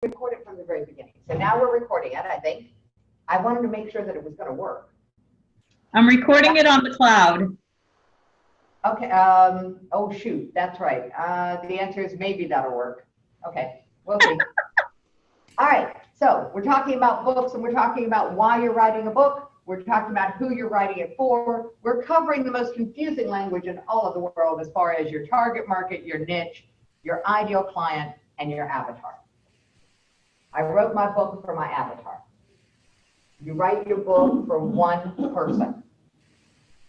record it from the very beginning. So now we're recording it, I think. I wanted to make sure that it was going to work. I'm recording it on the cloud. Okay, oh shoot, that's right. The answer is maybe that'll work. Okay, we'll see. All right, so we're talking about books and we're talking about why you're writing a book. We're talking about who you're writing it for. We're covering the most confusing language in all of the world as far as your target market, your niche, your ideal client, and your avatar. I wrote my book for my avatar. You write your book for one person.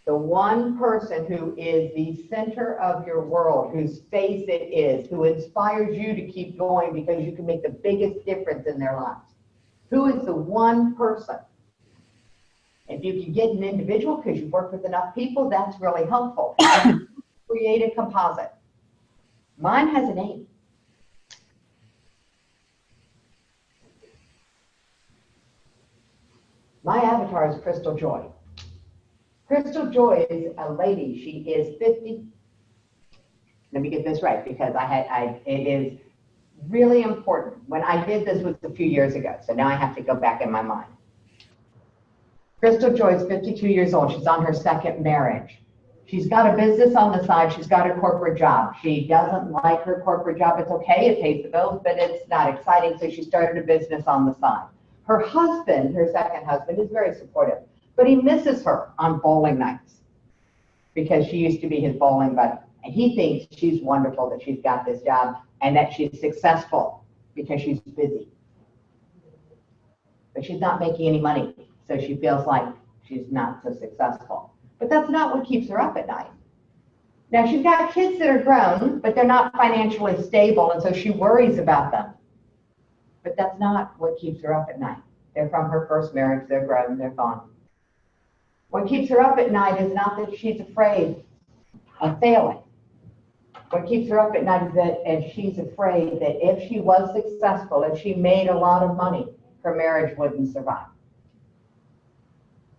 The one person who is the center of your world, whose face it is, who inspires you to keep going because you can make the biggest difference in their lives. Who is the one person? If you can get an individual because you've worked with enough people, that's really helpful. Create a composite. Mine has a name. My avatar is Crystal Joy. Crystal Joy is a lady. She is 50. Let me get this right because it is really important. When I did this was a few years ago, so now I have to go back in my mind. Crystal Joy is 52 years old. She's on her second marriage. She's got a business on the side. She's got a corporate job. She doesn't like her corporate job. It's okay. It pays the bills, but it's not exciting. So she started a business on the side. Her husband, her second husband, is very supportive, but he misses her on bowling nights because she used to be his bowling buddy. And he thinks she's wonderful that she's got this job and that she's successful because she's busy. But she's not making any money, so she feels like she's not so successful. But that's not what keeps her up at night. Now, she's got kids that are grown, but they're not financially stable, and so she worries about them. But that's not what keeps her up at night. They're from her first marriage, they're grown, they're gone. What keeps her up at night is not that she's afraid of failing. What keeps her up at night is that she's afraid that if she was successful, if she made a lot of money, her marriage wouldn't survive.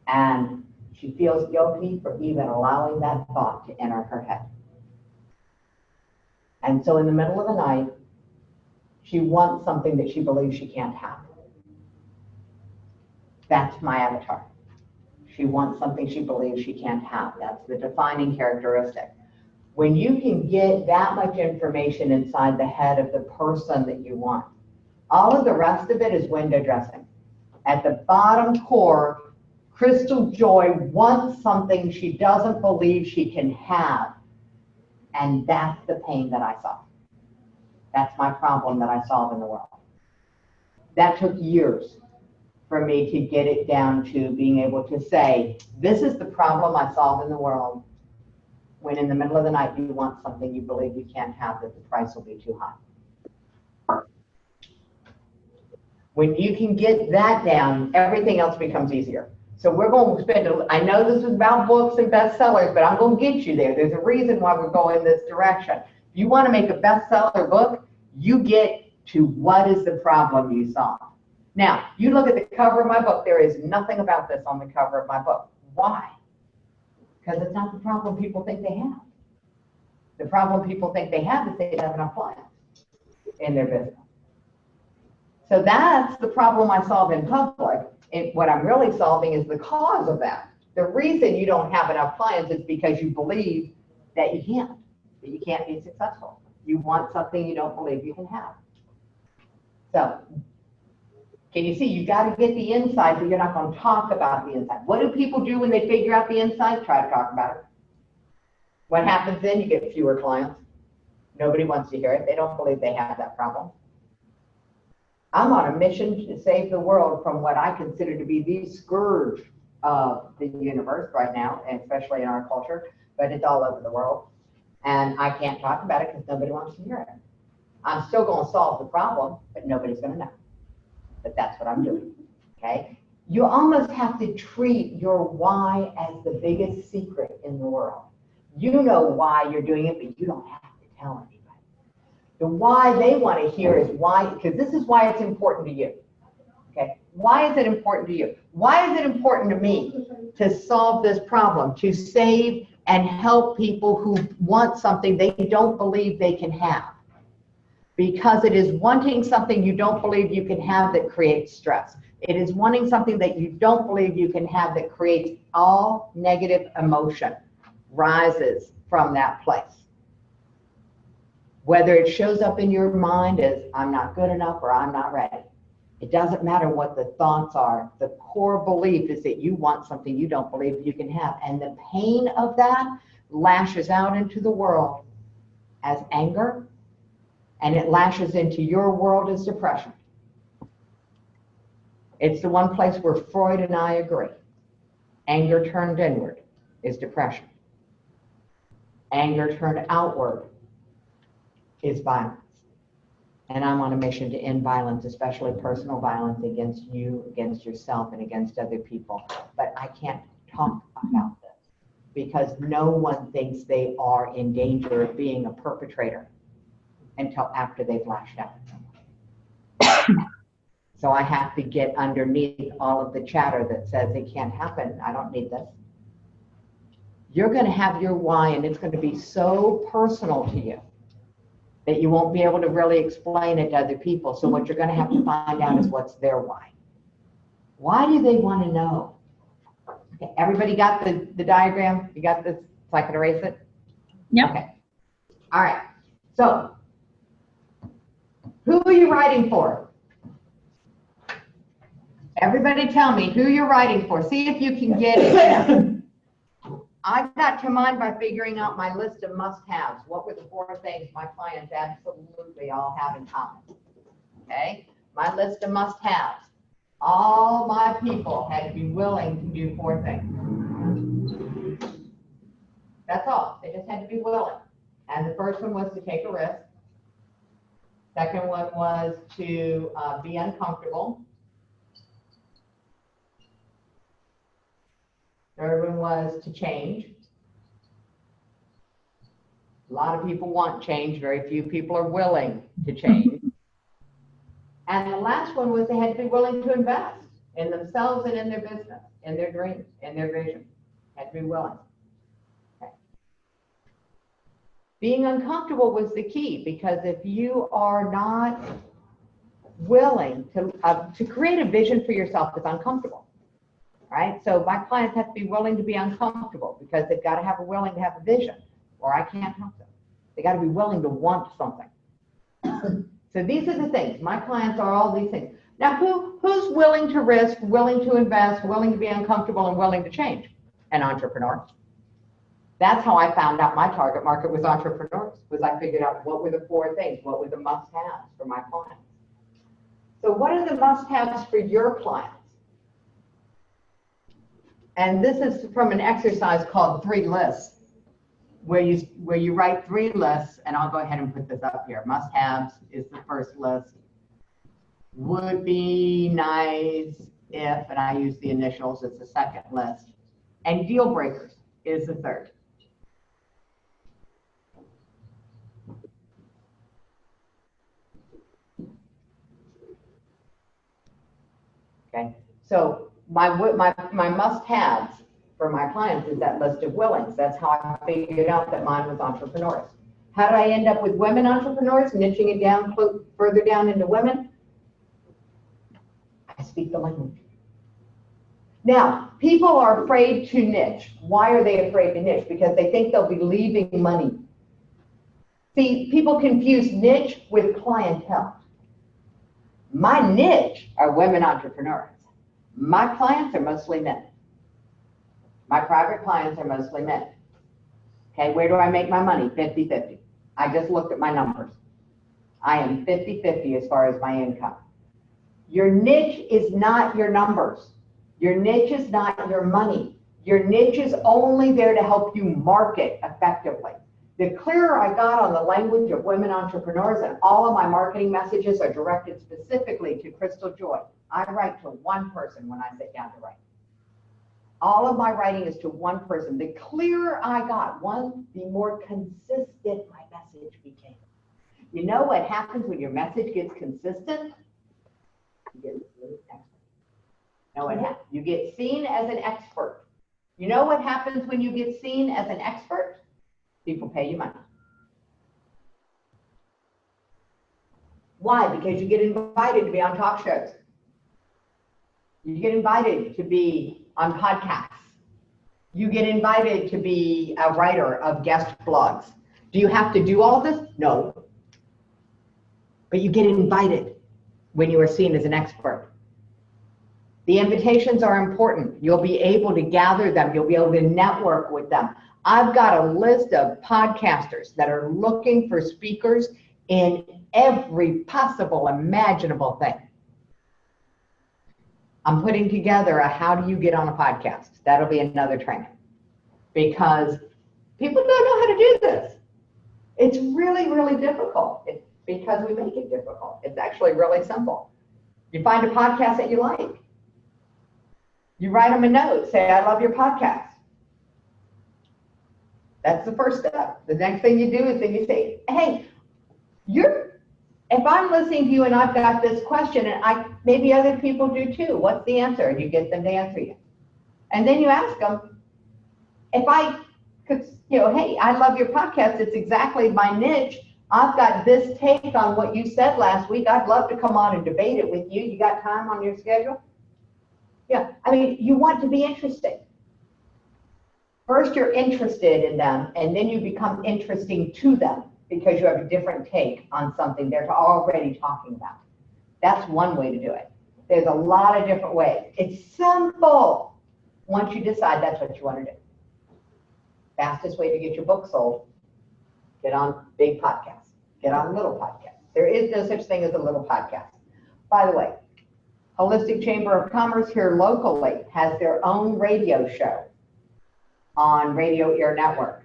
And she feels guilty for even allowing that thought to enter her head. And so in the middle of the night, she wants something that she believes she can't have. That's my avatar. She wants something she believes she can't have. That's the defining characteristic. When you can get that much information inside the head of the person that you want, all of the rest of it is window dressing. At the bottom core, Crystal Joy wants something she doesn't believe she can have. And that's the pain that I solve. That's my problem that I solve in the world. That took years for me to get it down to being able to say, this is the problem I solve in the world. When in the middle of the night you want something you believe you can't have, that the price will be too high. When you can get that down, everything else becomes easier. So we're going to spend, I know this is about books and bestsellers, but I'm going to get you there. There's a reason why we're going this direction. If you want to make a bestseller book, you get to what is the problem you solve. Now, you look at the cover of my book, there is nothing about this on the cover of my book. Why? Because it's not the problem people think they have. The problem people think they have is they don't have enough clients in their business. So that's the problem I solve in public. And what I'm really solving is the cause of that. The reason you don't have enough clients is because you believe that you can't be successful. You want something you don't believe you can have. So, can you see, you got to get the inside, but you're not going to talk about the inside. What do people do when they figure out the inside? Try to talk about it. What happens then? You get fewer clients. Nobody wants to hear it. They don't believe they have that problem. I'm on a mission to save the world from what I consider to be the scourge of the universe right now, and especially in our culture, but it's all over the world. And I can't talk about it because nobody wants to hear it. I'm still going to solve the problem, but nobody's going to know. But that's what I'm doing, okay? You almost have to treat your why as the biggest secret in the world. You know why you're doing it, but you don't have to tell anybody. The why they want to hear is why, because this is why it's important to you, okay? Why is it important to you? Why is it important to me to solve this problem, to save and help people who want something they don't believe they can have? because it is wanting something you don't believe you can have that creates stress. It is wanting something that you don't believe you can have that creates all negative emotion rises from that place. Whether it shows up in your mind as I'm not good enough or I'm not ready. It doesn't matter what the thoughts are. The core belief is that you want something you don't believe you can have. And the pain of that lashes out into the world as anger, and it lashes into your world as depression. It's the one place where Freud and I agree. Anger turned inward is depression. Anger turned outward is violence. And I'm on a mission to end violence, especially personal violence against you, against yourself, and against other people. But I can't talk about this because no one thinks they are in danger of being a perpetrator until after they've lashed out. So I have to get underneath all of the chatter that says it can't happen. I don't need this. You're going to have your why, and it's going to be so personal to you that you won't be able to really explain it to other people. So what you're going to have to find out is what's their why. Why do they want to know? Okay, everybody got the diagram? You got this so I can erase it? Yep. Okay. All right. So who are you writing for? Everybody tell me who you're writing for. See if you can get it. I got to mine by figuring out my list of must-haves. What were the 4 things my clients absolutely all have in common? Okay, my list of must-haves. All my people had to be willing to do 4 things. That's all. They just had to be willing. And the first one was to take a risk. Second one was to be uncomfortable. Third one was to change. A lot of people want change. Very few people are willing to change. And the last one was they had to be willing to invest in themselves and in their business, in their dreams, in their vision. Had to be willing. Okay. Being uncomfortable was the key, because if you are not willing to create a vision for yourself that's uncomfortable. Right? So my clients have to be willing to be uncomfortable because they've got to have a willing to have a vision, or I can't help them. They got to be willing to want something. So these are the things. My clients are all these things. Now, who's willing to risk, willing to invest, willing to be uncomfortable, and willing to change? An entrepreneur. That's how I found out my target market was entrepreneurs, was I figured out what were the 4 things, what were the must-haves for my clients. So what are the must-haves for your clients? And this is from an exercise called 3 lists, where you write 3 lists, and I'll go ahead and put this up here. Must-haves is the first list. Would be nice if, and I use the initials, it's the second list. And deal breakers is the third. Okay, so my must-haves for my clients is that list of willings. That's how I figured out that mine was entrepreneurs. How did I end up with women entrepreneurs, niching it down further down into women? I speak the language. Now, people are afraid to niche. Why are they afraid to niche? Because they think they'll be leaving money. See, people confuse niche with clientele. My niche are women entrepreneurs. My clients are mostly men. My private clients are mostly men. Okay, where do I make my money? 50-50. I just looked at my numbers. I am 50-50 as far as my income. Your niche is not your numbers. Your niche is not your money. Your niche is only there to help you market effectively. The clearer I got on the language of women entrepreneurs, and all of my marketing messages are directed specifically to Crystal Joy. I write to one person when I sit down to write. All of my writing is to one person. The clearer I got, the more consistent my message became. You know what happens when your message gets consistent? You get really expert. You know what happens? You get seen as an expert. You know what happens when you get seen as an expert? People pay you money. Why? Because you get invited to be on talk shows. You get invited to be on podcasts. You get invited to be a writer of guest blogs. Do you have to do all this? No. But you get invited when you are seen as an expert. The invitations are important. You'll be able to gather them. You'll be able to network with them. I've got a list of podcasters that are looking for speakers in every possible imaginable thing. I'm putting together a how do you get on a podcast. That'll be another training because people don't know how to do this. It's really, really difficult. It's because we make it difficult. It's actually really simple. You find a podcast that you like. You write them a note, say, I love your podcast. That's the first step. The next thing you do is then you say, hey, if I'm listening to you and I've got this question and maybe other people do too, what's the answer? And you get them to answer you. And then you ask them, if I could, hey, I love your podcast. It's exactly my niche. I've got this take on what you said last week. I'd love to come on and debate it with you. You got time on your schedule? Yeah, I mean, you want to be interesting. First, you're interested in them, and then you become interesting to them because you have a different take on something they're already talking about. That's one way to do it. There's a lot of different ways. It's simple once you decide that's what you want to do. Fastest way to get your book sold, get on big podcasts, get on little podcasts. There is no such thing as a little podcast. By the way, Holistic Chamber of Commerce here locally has their own radio show on Radio Ear Network.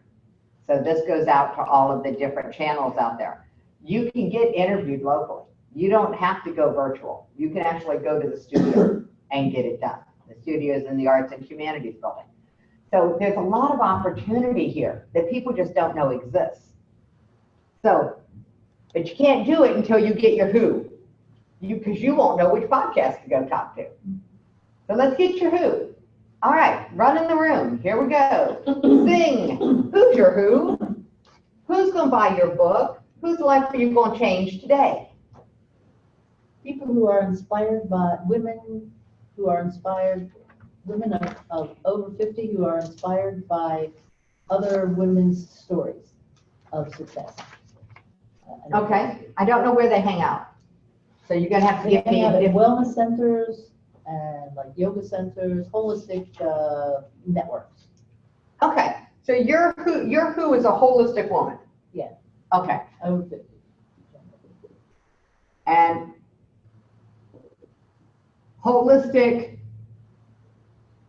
So this goes out to all of the different channels out there. You can get interviewed locally. You don't have to go virtual. You can actually go to the studio and get it done. The studio is in the Arts and Humanities building. So there's a lot of opportunity here that people just don't know exists. So, but you can't do it until you get your who. Because you won't know which podcast to go talk to. So let's get your who. All right, run in the room. Here we go. Sing. Who's your who? Who's going to buy your book? Whose life are you going to change today? People who are inspired by women who are inspired, women of over 50 who are inspired by other women's stories of success. Okay, I don't know where they hang out. So you're going to have to They give me hang out a at different. wellness centers and like yoga centers, holistic networks. Okay, so your who is a holistic woman. Yeah. Okay, Over 50. and holistic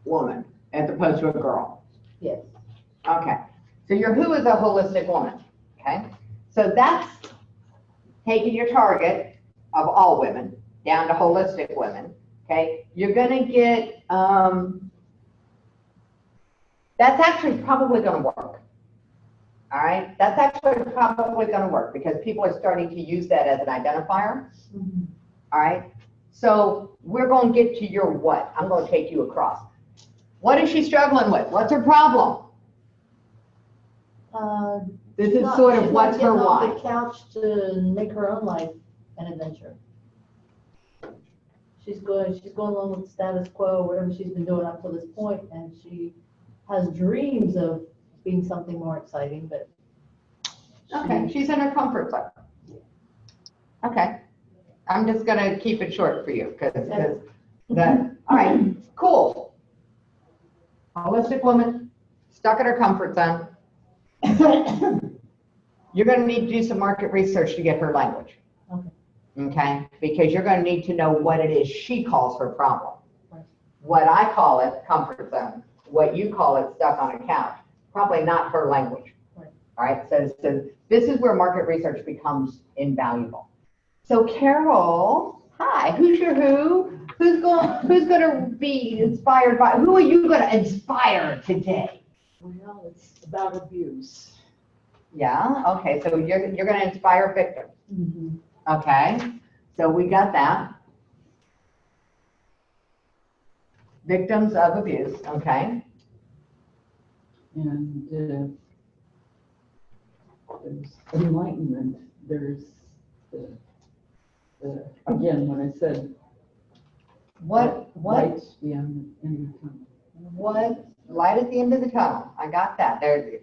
woman as opposed to a girl. Yes. Okay, so your who is a holistic woman. Okay, so that's taking your target of all women down to holistic women. Okay, you're going to get, that's actually probably going to work. All right, that's actually probably going to work because people are starting to use that as an identifier. Mm-hmm. All right, so we're going to get to your what. I'm going to take you across. What is she struggling with? What's her problem? This is sort of what's her why. She's not getting off the couch to make her own life an adventure. She's going along with the status quo, whatever she's been doing up to this point, and she has dreams of being something more exciting, but Okay, she's in her comfort zone. Okay, I'm just gonna keep it short for you, because that, all right, cool. Holistic woman, stuck in her comfort zone. You're gonna need to do some market research to get her language. Okay. Okay, because you're gonna need to know what it is she calls her problem. Right. What I call it, comfort zone. What you call it, stuck on a couch. Probably not her language. Right. All right, so this is where market research becomes invaluable. So Carol, hi, who's your who? Who's gonna be inspired by, who are you gonna inspire today? Well, it's about abuse. Yeah, okay, so you're gonna inspire victims. Mm-hmm. Okay, so we got that. Victims of abuse, okay. And there's enlightenment, there's the Again, when I said What lights beyond the end of the tunnel. what light at the end of the tunnel? I got that. There,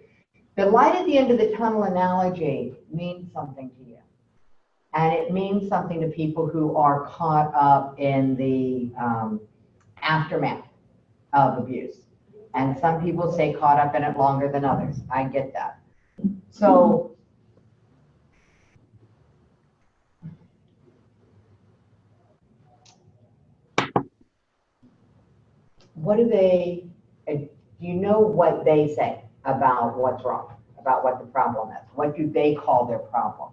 the light at the end of the tunnel analogy means something to you. And it means something to people who are caught up in the aftermath of abuse. And some people stay caught up in it longer than others. I get that. So what do they, do you know what they say about what's wrong, about what the problem is? What do they call their problem?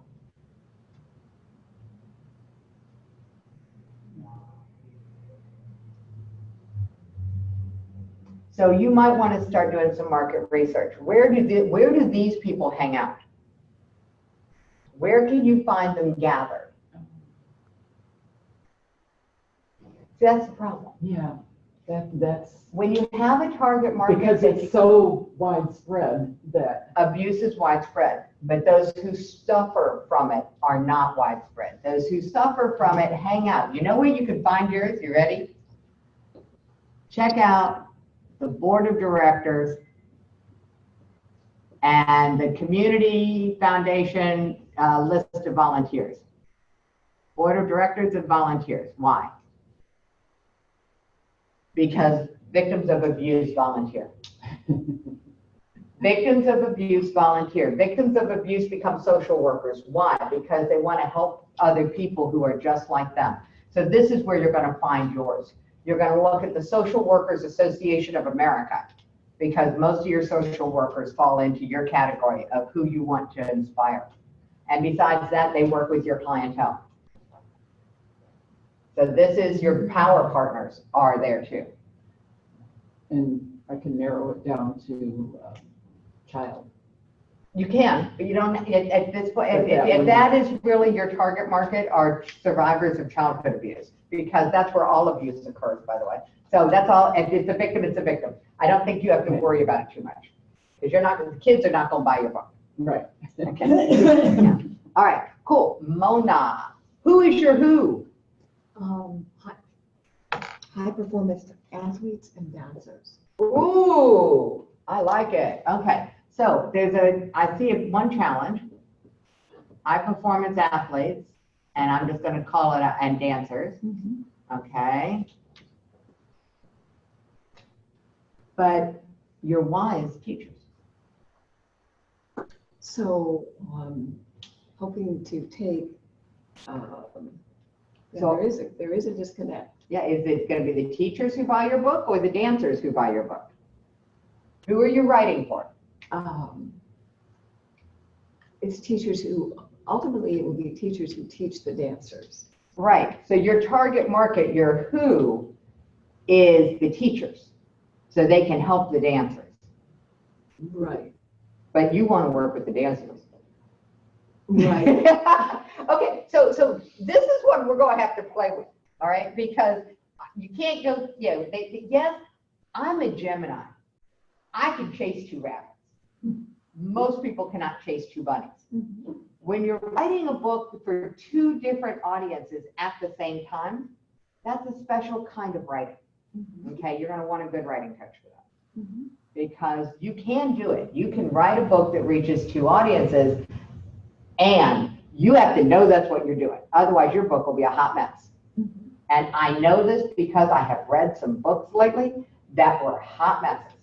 So you might want to start doing some market research. Where do these people hang out? Where can you find them gathered? See, that's the problem. Yeah, that's When you have a target market, because it's so widespread that abuse is widespread, but those who suffer from it are not widespread. Those who suffer from it hang out. You know where you can find yours? You ready? Check out the board of directors and the community foundation list of volunteers. Board of directors and volunteers. Why? Because victims of abuse volunteer. Victims of abuse volunteer. Victims of abuse become social workers. Why? Because they want to help other people who are just like them. So this is where you're going to find yours. You're going to look at the Social Workers Association of America, because most of your social workers fall into your category of who you want to inspire. And besides that, they work with your clientele. So this is your power partners are there too. and I can narrow it down to child. You can, but you don't, at this point, if that is really your target market, are survivors of childhood abuse, because that's where all abuse occurs, by the way. So that's all, if it's a victim, it's a victim. I don't think you have to worry about it too much, because the kids are not going to buy your book. Right. Okay. Yeah. All right, cool. Mona, who is your who? High performance athletes and dancers. Ooh, I like it. Okay, so I see one challenge. High performance athletes, and I'm just going to call it, and dancers. Okay. But your why is teachers. So, hoping to take, So- there is a disconnect. Yeah, is it going to be the teachers who buy your book or the dancers who buy your book? Who are you writing for? It's teachers who, ultimately it will be teachers who teach the dancers. Right, so your target market, your who, is the teachers, so they can help the dancers. Right. But you want to work with the dancers. Right. Okay, so this is what we're going to have to play with, all right? Because you can't go, yes, I'm a Gemini. I can chase two rabbits. Most people cannot chase two bunnies. When you're writing a book for two different audiences at the same time, that's a special kind of writing. Okay, you're going to want a good writing coach for that. Because you can do it. You can write a book that reaches two audiences, and you have to know that's what you're doing. Otherwise, your book will be a hot mess. And I know this because I have read some books lately that were hot messes.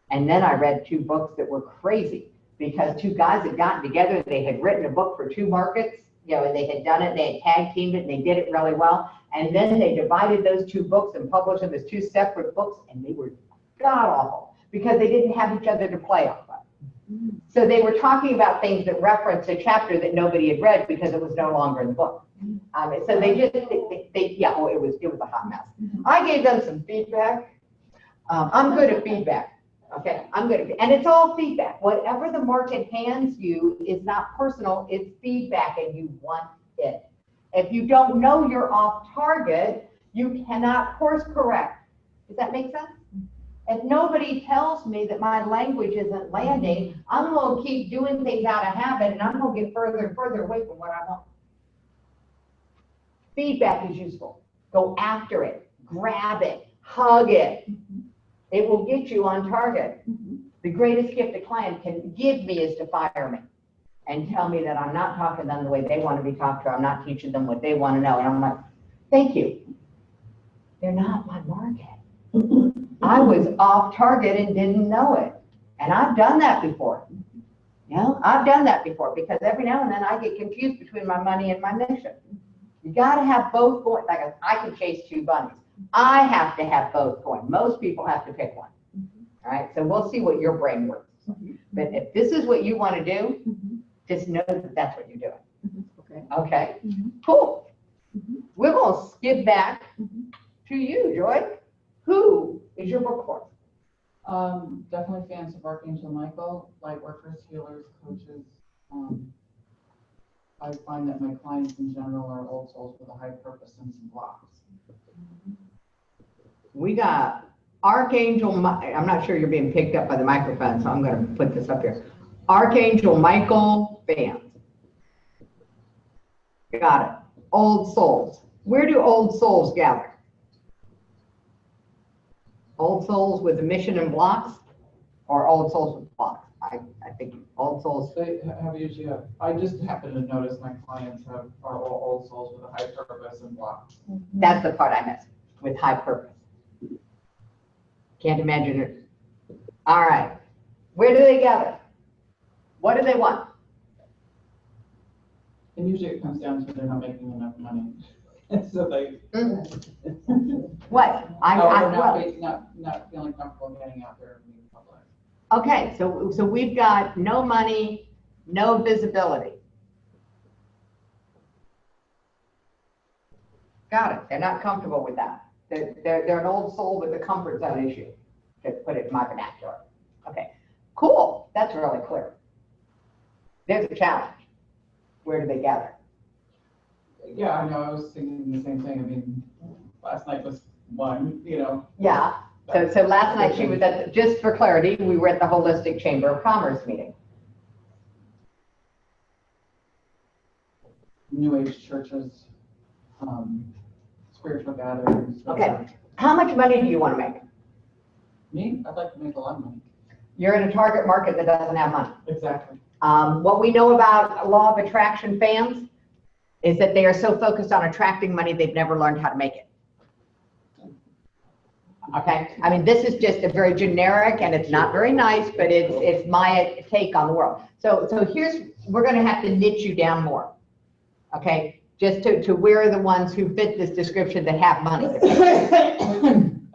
And then I read two books that were crazy because two guys had gotten together, they had written a book for two markets, and they had done it, they had tag teamed it, and they did it really well. And then they divided those two books and published them as two separate books, and they were god awful because they didn't have each other to play off of. So they were talking about things that referenced a chapter that nobody had read because it was no longer in the book. So they just, it was a hot mess. I gave them some feedback. I'm good at feedback. Okay, I'm good at, and it's all feedback. Whatever the market hands you is not personal, it's feedback, and you want it. If you don't know you're off target, you cannot course correct. Does that make sense? If nobody tells me that my language isn't landing, I'm going to keep doing things out of habit, and I'm going to get further and further away from what I want. Feedback is useful. Go after it, grab it, hug it. It will get you on target. The greatest gift a client can give me is to fire me and tell me that I'm not talking to them the way they want to be talked to. I'm not teaching them what they want to know. And I'm like, thank you. They're not my market. I was off target and didn't know it. And I've done that before. I've done that before because every now and then I get confused between my money and my mission. You got to have both going. Like I can chase two bunnies. I have to have both going. Most people have to pick one. All right. So we'll see what your brain works. But if this is what you want to do, just know that that's what you're doing. Okay. Okay. Cool. We're going to skip back to you, Joy. Who is your book for? Definitely fans of Archangel Michael, light workers, healers, coaches. I find that my clients in general are old souls with a high purpose and some blocks. We got Archangel, I'm not sure you're being picked up by the microphone, so I'm going to put this up here. Archangel Michael fans. Got it. Old souls. Where do old souls gather? Old souls with a mission and blocks, or old souls with blocks? I think old souls. They have usually, I just happen to notice my clients are all old souls with a high purpose and blocks. That's the part I missed, with high purpose. Can't imagine it. All right. Where do they gather? What do they want? And usually it comes down to they're not making enough money. So they. What? Not feeling comfortable getting out there in the public. Okay, so we've got no money, no visibility. Got it. They're not comfortable with that. They're an old soul with a comfort zone issue, to put it in my vernacular. Okay, cool. That's really clear. There's a challenge. Where do they gather? Yeah, I know. I was thinking the same thing. I mean, last night was one, Yeah. So last night she was at, just for clarity, we were at the Holistic Chamber of Commerce meeting. New Age churches, spiritual gatherings. Okay. How much money do you want to make? Me? I'd like to make a lot of money. You're in a target market that doesn't have money. Exactly. What we know about law of attraction fans is that they are so focused on attracting money, they've never learned how to make it. Okay, I mean, this is just a very generic, and it's not very nice, but it's my take on the world. So we're going to have to niche you down more. Okay, just to where are the ones who fit this description that have money.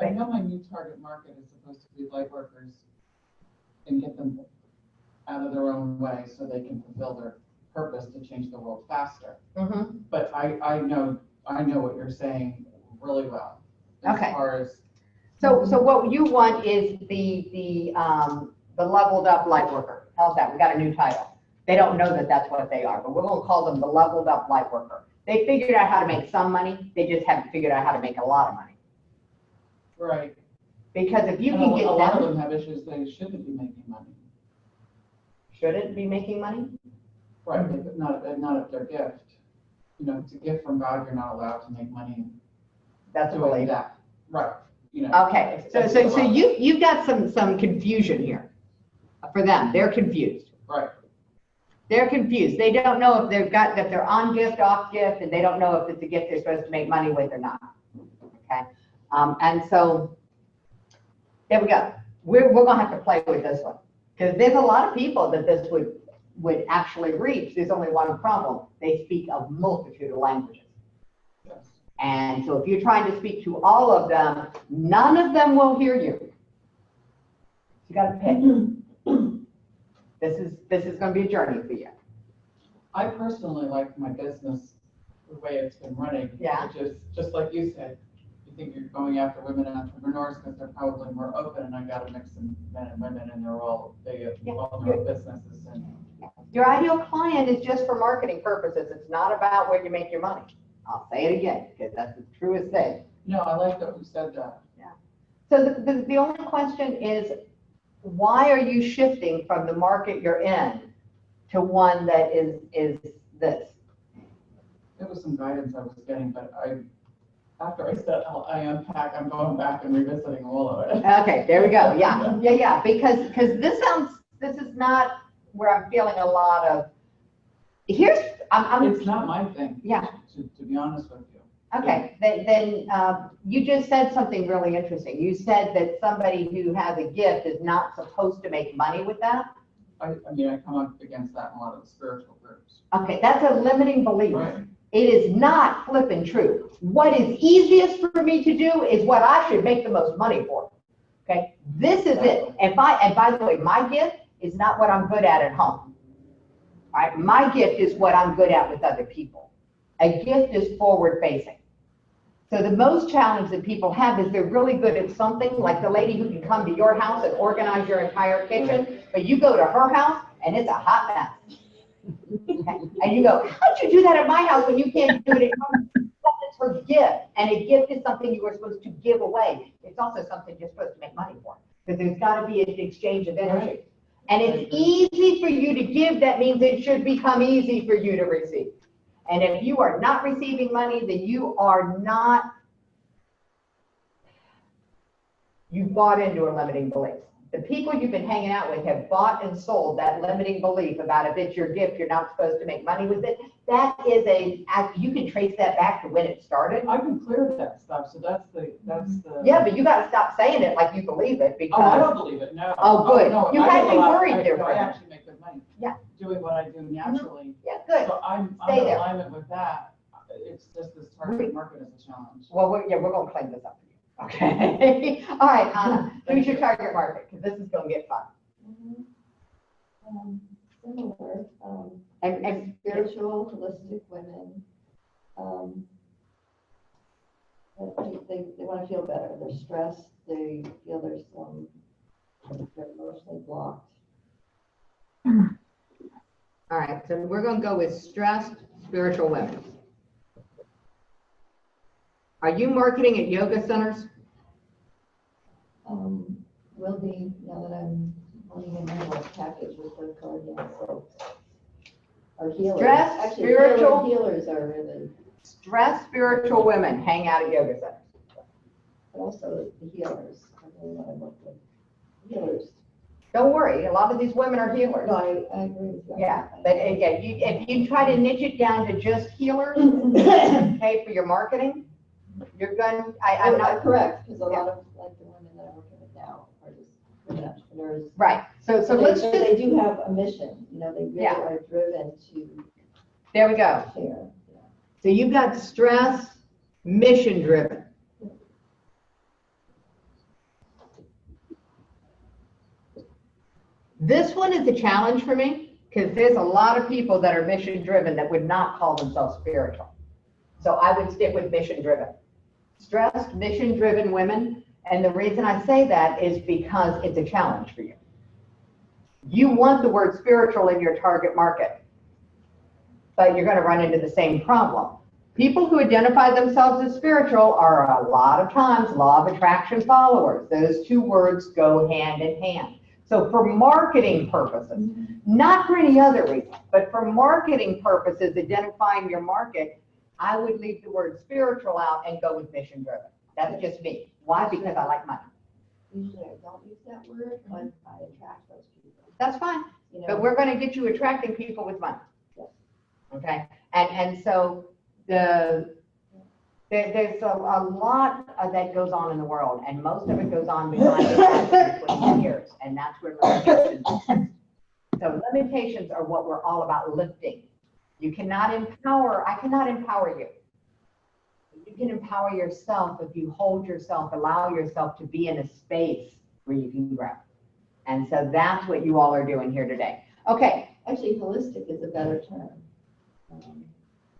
I know my new target market is supposed to be light workers and get them out of their own way so they can fulfill their purpose to change the world faster. But I know what you're saying really well. As far as so what you want is the leveled up light worker. How's that? We got a new title. They don't know that that's what they are, but we're going to call them the leveled up light worker. They figured out how to make some money. They just haven't figured out how to make a lot of money. Right. Because if you can get a lot of them have issues they shouldn't be making money. Shouldn't be making money? Right, but not if they're gift. It's a gift from God. You're not allowed to make money. That's a belief. Right. Okay, so you've got some confusion here for them. They're confused. Right. They're confused. They don't know if they're on gift, off gift, and they don't know if it's a gift they're supposed to make money with or not. Okay, and so there we go. We're gonna have to play with this one because there's a lot of people that this would actually reach. There's only one problem. They speak a multitude of languages. Yes. And so if you're trying to speak to all of them, none of them will hear you. You got to pick. This is going to be a journey for you. I personally like my business the way it's been running. Yeah. Which is just like you said. You think you're going after women entrepreneurs because they're probably more open, and I got to mix in men and women, and they're all well-known businesses. And Your ideal client is just for marketing purposes. It's not about where you make your money. I'll say it again because that's the truest thing. no, I like that you said that. Yeah. So the only question is, why are you shifting from the market you're in to one that is this? it was some guidance I was getting, but after I said, I unpack, I'm going back and revisiting all of it. Okay, there we go. Yeah, because this is not where I'm feeling a lot of, It's not my thing. Yeah. To be honest with you. Okay, then you just said something really interesting. You said that somebody who has a gift is not supposed to make money with that. I mean, I come up against that in a lot of the spiritual groups. Okay, that's a limiting belief. Right. It is not flipping true. What is easiest for me to do is what I should make the most money for. Okay, this is it. And by the way, my gift is not what I'm good at home. All right, my gift is what I'm good at with other people. A gift is forward facing. So the most challenge that people have is they're really good at something, like the lady who can come to your house and organize your entire kitchen, but you go to her house and it's a hot mess. And you go, how'd you do that at my house when you can't do it at home? That's her gift. And a gift is something you were supposed to give away. It's also something you're supposed to make money for, because there's got to be an exchange of energy. And it's easy for you to give. That means it should become easy for you to receive. And if you are not receiving money, then you bought into a limiting belief. The people you've been hanging out with have bought and sold that limiting belief about if it's your gift, you're not supposed to make money with it. That is you can trace that back to when it started. I can clear that stuff, so that's the. Yeah, but you got to stop saying it like you believe it, because. Oh, I don't believe it, no. Oh, good. No, You had me worried there for a I minute. actually make good money. Yeah. Doing what I do naturally. Yeah, good. So I'm Stay in there. alignment with that. It's just this target market is a challenge. Well, we're going to clean this up for you. Okay. All right, Anna, who's your target market? Because this is going to get fun. Similar, And spiritual, holistic women. They want to feel better. They're stressed. They feel they're emotionally blocked. all right, so we're going to go with stressed spiritual women. Are you marketing at yoga centers? Will be, now that I'm running in my health package with the cardiac folks. Our healers. Stress, Actually, spiritual- healers are really, Stressed spiritual women hang out at yoga centers. but also the healers. I really want to work with healers. Don't worry, a lot of these women are healers. No, I agree with you. Yeah, but again, if you try to niche it down to just healers, okay, for your marketing, you're going, I'm not correct, because a lot of like the women that I'm working with now are just women entrepreneurs. right. So So let's they just, do have a mission, they really Yeah. are driven to there we go. share. So you've got stress, mission driven. This one is a challenge for me, because there's a lot of people that are mission driven that would not call themselves spiritual. So I would stick with mission driven. Stressed, mission driven women. And the reason I say that is because it's a challenge for you. You want the word spiritual in your target market, but you're going to run into the same problem. People who identify themselves as spiritual are a lot of times law of attraction followers. Those two words go hand in hand. So for marketing purposes, not for any other reason, but for marketing purposes, identifying your market, I would leave the word spiritual out and go with mission driven. That's just me. Why? Because I like money. Usually I don't use that word, but I attract those people. That's fine. You know, But we're going to get you attracting people with money. Yes. Okay, and so there's a lot that goes on in the world, and most of it goes on behind the scenes between the ears, and that's where limitations are. So limitations are what we're all about lifting. You cannot empower, I cannot empower you. You can empower yourself if you hold yourself, allow yourself to be in a space where you can grow. And so that's what you all are doing here today. Okay, actually, holistic is a better term.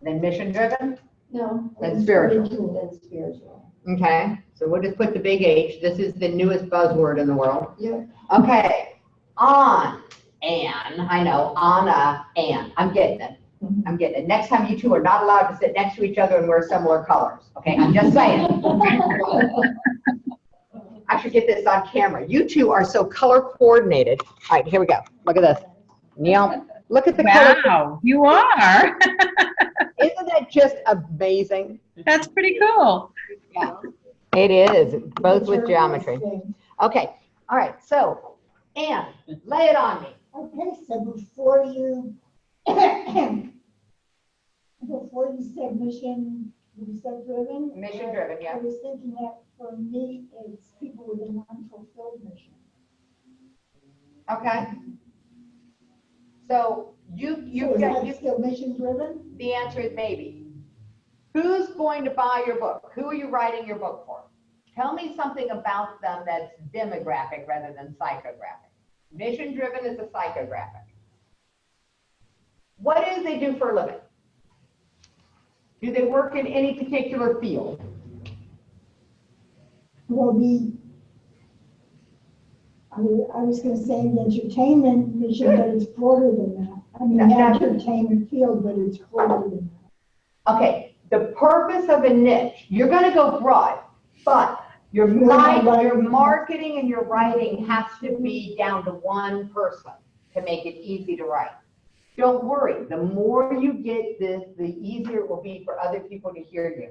then mission driven. No. Then spiritual. Then spiritual. Okay, so we'll just put the big H. This is the newest buzzword in the world. Yeah. Okay, on, Ann, I know, Anna, Ann. I'm getting it. I'm getting it. Next time you two are not allowed to sit next to each other and wear similar colors. Okay, I'm just saying. I should get this on camera. You two are so color coordinated. All right, here we go. Look at this. Neil, look at the color. Wow, you are. Isn't that just amazing? That's pretty cool. Yeah, it is, both with geometry. Okay, all right, so, Anne, lay it on me. Okay, so before you, before you said mission, you said driven? Mission driven, I yeah. was thinking that for me, it's people with an unfulfilled mission. Okay. So So is that still mission driven? the answer is maybe. Who's going to buy your book? Who are you writing your book for? Tell me something about them that's demographic rather than psychographic. Mission driven is a psychographic. What is they do for a living? Do they work in any particular field? Well, I was gonna say the entertainment mission, but it's broader than that. I mean, No. entertainment field, but it's broader than that. Okay, the purpose of a niche, you're gonna go broad, but your marketing and your writing has to be down to one person to make it easy to write. Don't worry, the more you get this, the easier it will be for other people to hear you.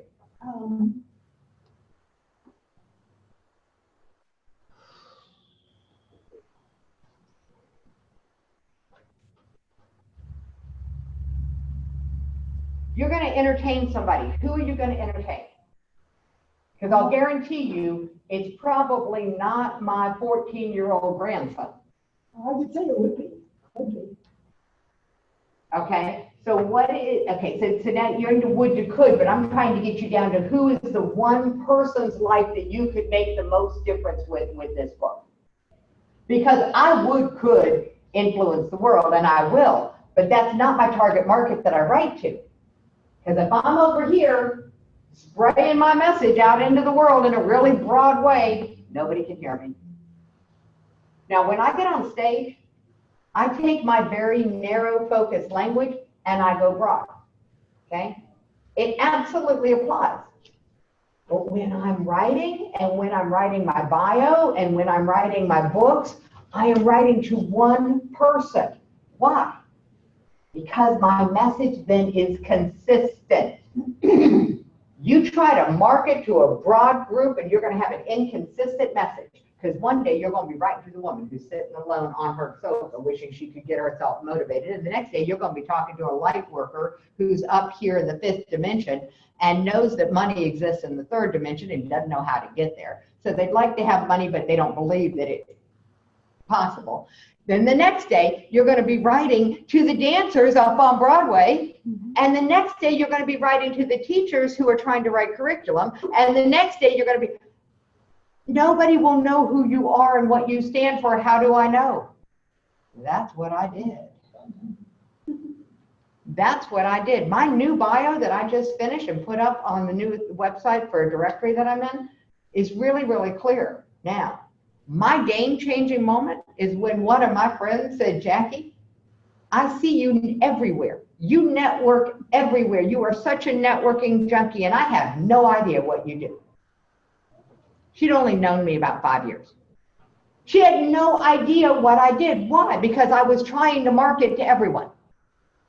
You're going to entertain somebody. Who are you going to entertain? Because I'll guarantee you, it's probably not my 14-year-old grandson. I would say it would be. Okay, so so now you're into would you could, but I'm trying to get you down to who is the one person's life that you could make the most difference with this book. Because I could influence the world, and I will, but that's not my target market that I write to. Because if I'm over here spraying my message out into the world in a really broad way, nobody can hear me. Now, when I get on stage, I take my very narrow focused language and I go broad, okay? It absolutely applies. But when I'm writing and when I'm writing my bio and when I'm writing my books, I am writing to one person. Why? Because my message then is consistent. You try to market to a broad group and you're going to have an inconsistent message. Because one day you're going to be writing to the woman who's sitting alone on her sofa wishing she could get herself motivated. And the next day you're going to be talking to a light worker who's up here in the 5th dimension and knows that money exists in the 3rd dimension and doesn't know how to get there. So they'd like to have money, but they don't believe that it's possible. Then the next day you're going to be writing to the dancers up on Broadway. And the next day you're going to be writing to the teachers who are trying to write curriculum. And the next day you're going to be... Nobody will know who you are and what you stand for. How do I know? That's what I did. That's what I did. My new bio that I just finished and put up on the new website for a directory that I'm in is really, really clear. Now, my game-changing moment is when one of my friends said, Jackie, I see you everywhere. You network everywhere. You are such a networking junkie, and I have no idea what you do. She'd only known me about 5 years. She had no idea what I did. Why? Because I was trying to market to everyone.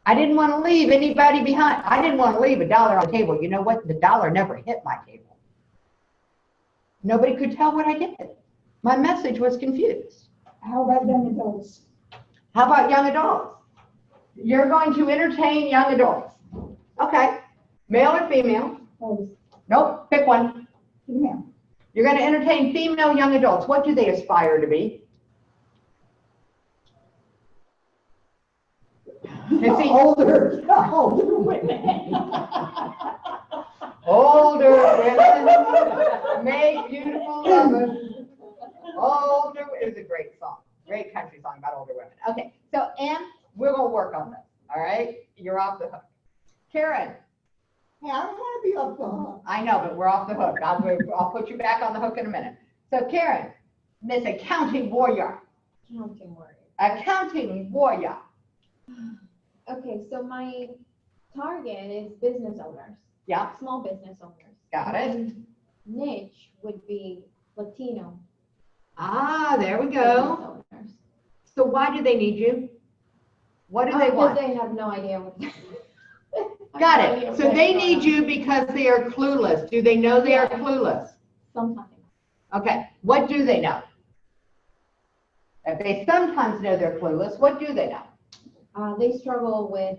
I didn't want to leave anybody behind. I didn't want to leave $1 on the table. You know what? The dollar never hit my table. Nobody could tell what I did. My message was confused. How about young adults? How about young adults? You're going to entertain young adults. Okay. Male or female? Nope. Pick one. Female. You're going to entertain female young adults. What do they aspire to be? Older women. Older women make beautiful lovers. Older is a great song. Great country song about older women. Okay, so Ann, we're going to work on this. All right? You're off the hook. Karen. Hey, I don't want to be off the hook. I know, but we're off the hook. I'll put you back on the hook in a minute. So Karen, Miss Accounting Warrior. Accounting warrior. Accounting Warrior. Okay, so my target is business owners. Yeah. Small business owners. Got it. My niche would be Latino. Ah, there we Business go. owners. So why do they need you? What do they want? Because they have no idea what Got it. So they need you because they are clueless. Do they know they are clueless? Sometimes. Okay, what do they know? If they sometimes know they're clueless, what do they know? They struggle with,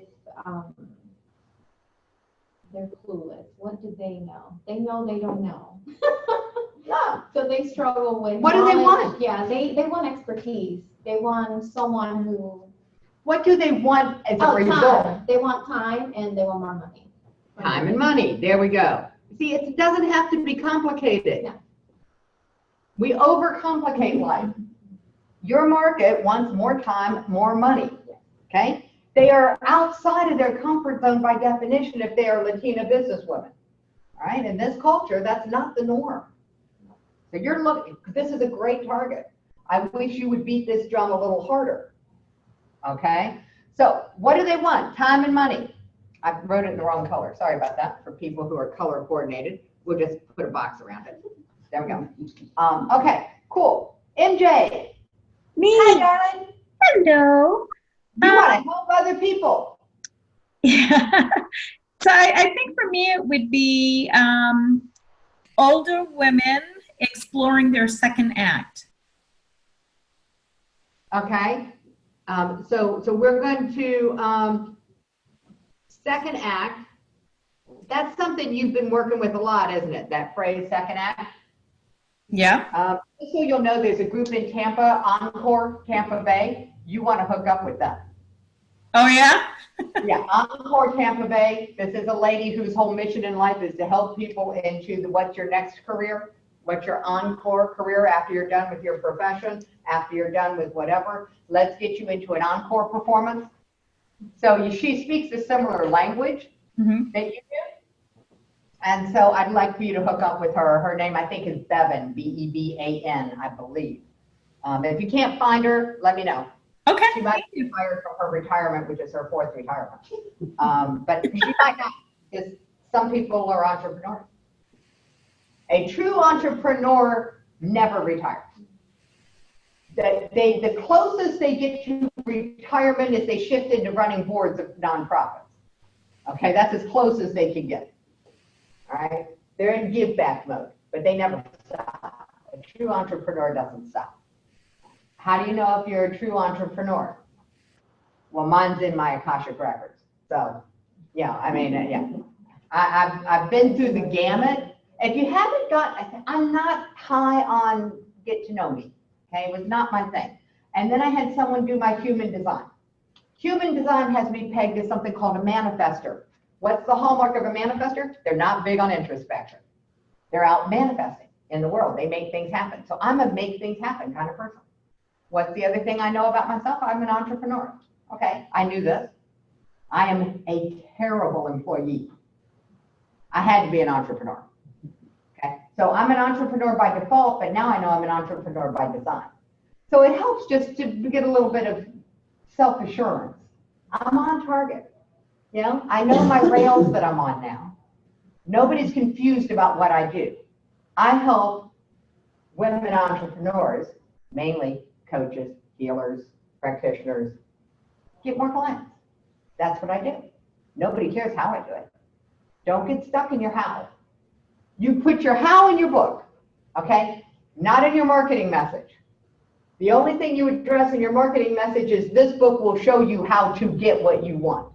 they're clueless. What do they know? They know they don't know. No. So they struggle with. What do they knowledge. want? Yeah, they want expertise. They want someone who. What do they want as a Oh, result? time. They want time and they want more money. Time and money. There we go. See, it doesn't have to be complicated. No. We overcomplicate life. Your market wants more time, more money. Okay? They are outside of their comfort zone by definition if they are Latina businesswomen. All right? In this culture, that's not the norm. So you're looking, this is a great target. I wish you would beat this drum a little harder. Okay? So what do they want? Time and money. I wrote it in the wrong color. Sorry about that. For people who are color coordinated, we'll just put a box around it. There we go. Okay, cool. MJ. Me. Hi, darling. Hello. You want to help other people. Yeah. So I think for me it would be older women exploring their second act. Okay. So we're going to second act. That's something you've been working with a lot, isn't it? That phrase, second act. Yeah. Just so you'll know, there's a group in Tampa, Encore, Tampa Bay. You want to hook up with them. Oh yeah. Yeah, Encore, Tampa Bay. This is a lady whose whole mission in life is to help people into what's your next career, what's your encore career after you're done with your profession, after you're done with whatever. Let's get you into an encore performance. So she speaks a similar language that you do. And so I'd like for you to hook up with her. Her name, I think, is Bevan, Beban, I believe. If you can't find her, let me know. Okay. She might be fired from her retirement, which is her fourth retirement. But she might not, because some people are entrepreneurs. A true entrepreneur never retires. The closest they get to retirement is they shift into running boards of nonprofits. Okay, that's as close as they can get. All right, they're in give back mode, but they never stop. A true entrepreneur doesn't stop. How do you know if you're a true entrepreneur? Well, mine's in my Akashic records. So, yeah, I mean, yeah. I've been through the gamut. If you haven't got, I'm not high on get to know me. Okay, it was not my thing. And then I had someone do my human design. Human design has me pegged as something called a manifester. What's the hallmark of a manifester? They're not big on introspection. They're out manifesting in the world. They make things happen. So I'm a make things happen kind of person. What's the other thing I know about myself? I'm an entrepreneur. Okay, I knew this. I am a terrible employee. I had to be an entrepreneur. Okay, so I'm an entrepreneur by default, but now I know I'm an entrepreneur by design. So it helps just to get a little bit of self-assurance. I'm on target. You know, I know my rails that I'm on now. Nobody's confused about what I do. I help women entrepreneurs, mainly coaches, healers, practitioners, get more clients. That's what I do. Nobody cares how I do it. Don't get stuck in your how. You put your how in your book, okay? Not in your marketing message. The only thing you address in your marketing message is this book will show you how to get what you want.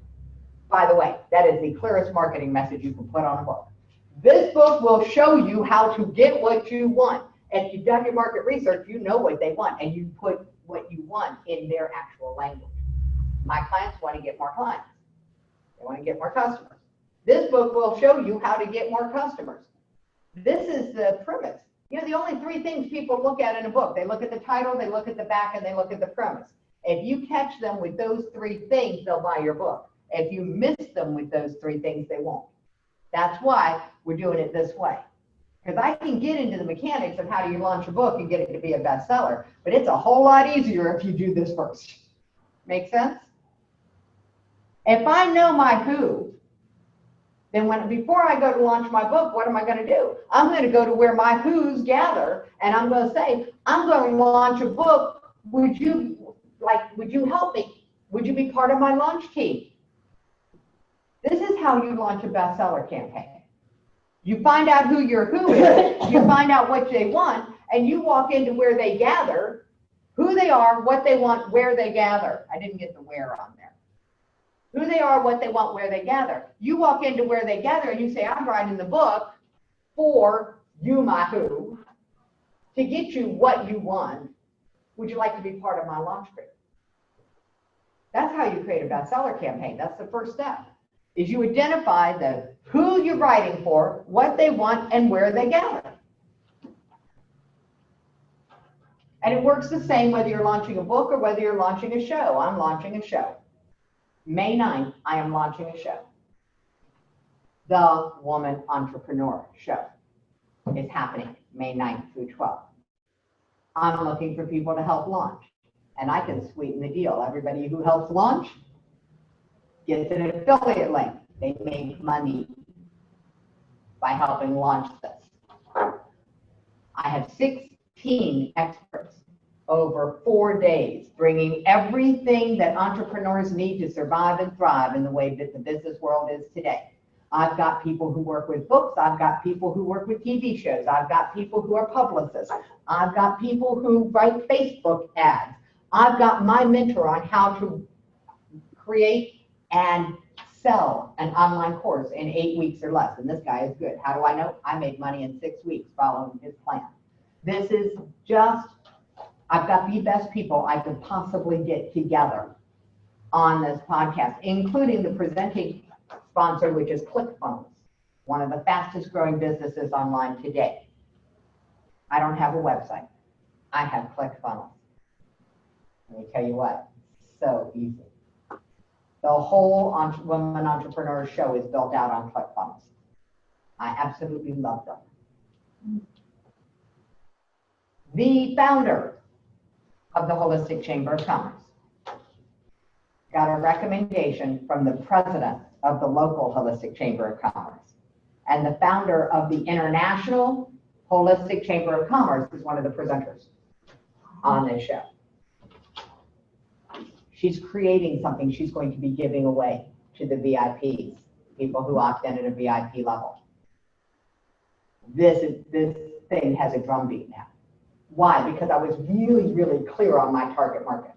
By the way, that is the clearest marketing message you can put on a book. This book will show you how to get what you want. If you've done your market research, you know what they want, and you put what you want in their actual language. My clients want to get more clients. They want to get more customers. This book will show you how to get more customers. This is the premise. You know, the only three things people look at in a book, they look at the title, they look at the back, and they look at the premise. If you catch them with those three things, they'll buy your book. If you miss them with those three things, they won't. That's why we're doing it this way. Because I can get into the mechanics of how do you launch a book and get it to be a bestseller, but it's a whole lot easier if you do this first. Make sense? If I know my who, then before I go to launch my book, what am I going to do? I'm going to go to where my who's gather, and I'm going to say, I'm going to launch a book. Would you help me? Would you be part of my launch team? This is how you launch a bestseller campaign. You find out who your who is, you find out what they want, and you walk into where they gather, who they are, what they want, where they gather. I didn't get the where on there. Who they are, what they want, where they gather. You walk into where they gather and you say, I'm writing the book for you, my who, to get you what you want. Would you like to be part of my launch group? That's how you create a bestseller campaign. That's the first step, is you identify the who you're writing for, what they want, and where they gather. And it works the same whether you're launching a book or whether you're launching a show. I'm launching a show. May 9th, I am launching a show. The Woman Entrepreneur Show is happening May 9th through 12th. I'm looking for people to help launch, and I can sweeten the deal. Everybody who helps launch gets an affiliate link. They make money by helping launch this. I have 16 experts over 4 days, bringing everything that entrepreneurs need to survive and thrive in the way that the business world is today. I've got people who work with books. I've got people who work with TV shows. I've got people who are publicists. I've got people who write Facebook ads. I've got my mentor on how to create and sell an online course in 8 weeks or less. And this guy is good. How do I know? I made money in 6 weeks following his plan. This is just, I've got the best people I could possibly get together on this podcast, including the presenting sponsor, which is ClickFunnels, one of the fastest growing businesses online today. I don't have a website. I have ClickFunnels. Let me tell you what, so easy. The whole Woman Entrepreneur Show is built out on ClickFunnels. I absolutely love them. The founder of the Holistic Chamber of Commerce got a recommendation from the president of the local Holistic Chamber of Commerce. And the founder of the International Holistic Chamber of Commerce is one of the presenters on this show. She's creating something she's going to be giving away to the VIPs, people who opt in at a VIP level. This thing has a drumbeat now. Why? Because I was really, really clear on my target market.